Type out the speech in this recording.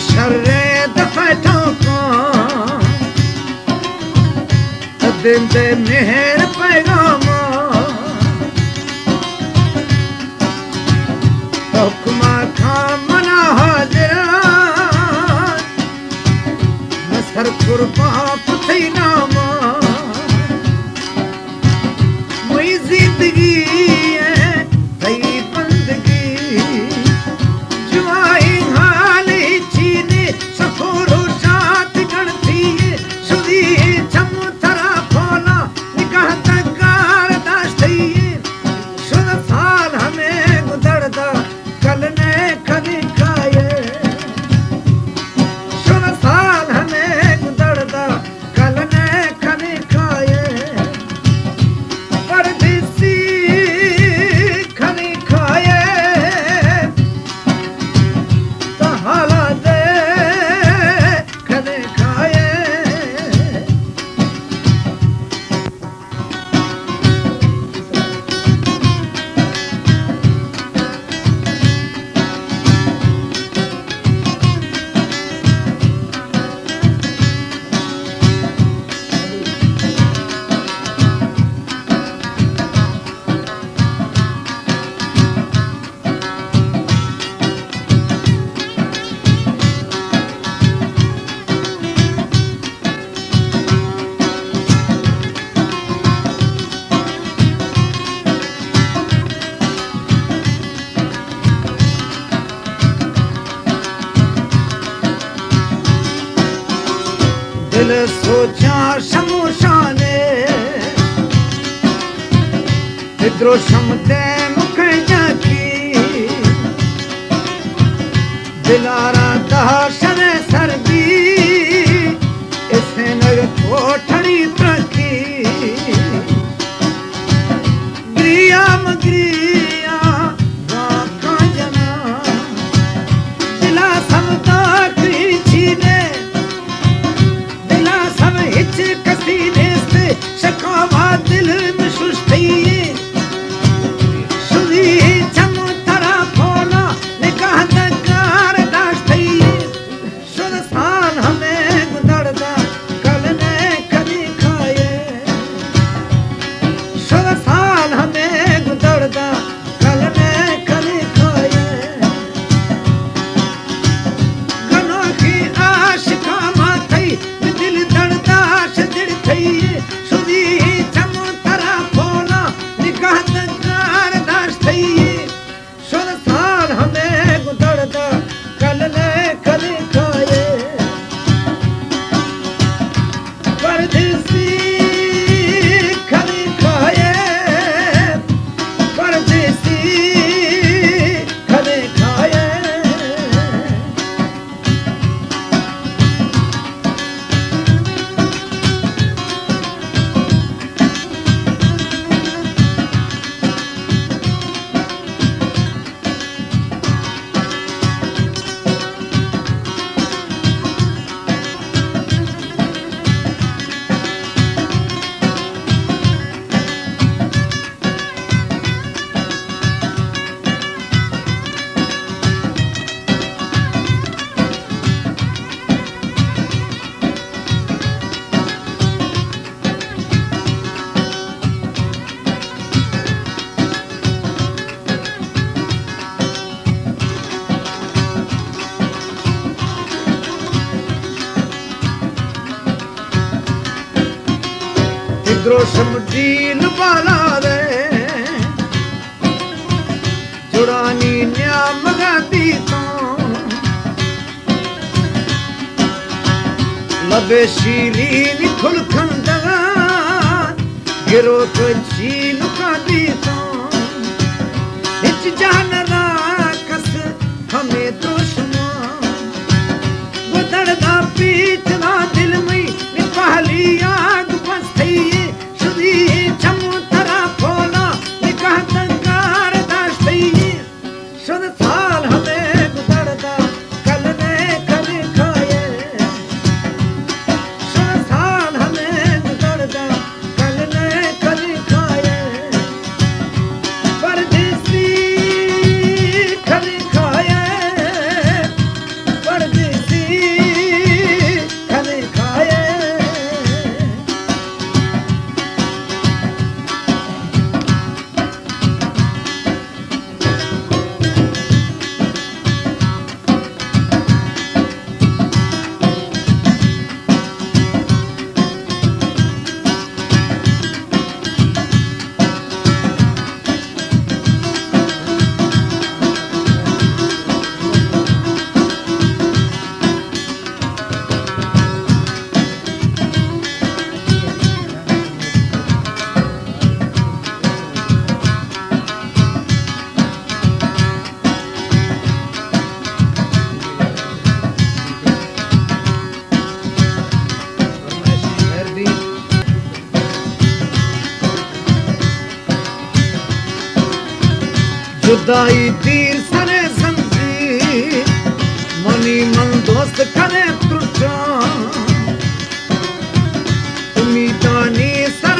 शर्रे दफैठों को दिंदे मेहर पैगाम हुक्मा खां मना हाजिर नसर कुर्बा पुथई नाम मुई जिंदगी तई बंदगी जुआई हाली चीने सफोरो शात गणती सुदी छम थरा फोला निकाह तकार दास्ती सुन साल हमें गुदरदा कल ने खनी खाए सुन साल हमें गुदरदा कल ने खनी खाए परदेसी खनी खाए तो हाला दे खनी खाए दिल सोचा शमोशाने तिद्रो शमते मुख जाकी दिलारा दहशन सरदी इसे नग कोठड़ी प्रकी ग्रिया मग्रिया राका जना दिला समता क्रीची ने हिच कसीने से शकावा दिल में सुस्ती सुधी छम तरा फोला निकाह तकार दास्ती सुन साल हमें गुदरदा कल ने खनी खाए सुन साल हमें गुदरदा कल ने खनी खाए गनों की आशिका माथई दिल दर्दा सुधी छम तरा फोला निकाह तकार दास्ती सुन साल हमें गुदरदा कल ने खनी खाए परदेसी खनी खाए परदेसी खनी खाए तिद्रो समझील बाला दे जुड़ानी न्याम गाती तो लबे शीरीन खुलखंदा गिरो तो झील काती तो हिच जान राकस हमें दुश्मन गुदरदा पीछना दिल में पहली आग बसती सुधी छम तरा फोला निकाह तकार दास्ती सुन साल हमें गुदरदा कल ने खनी खाए सुन साल हमें गुदरदा कल ने खनी खाए परदेसी जुदाई तीर सरे संजी मनी मन दोस्त करे तुझा उम्मीदानी सर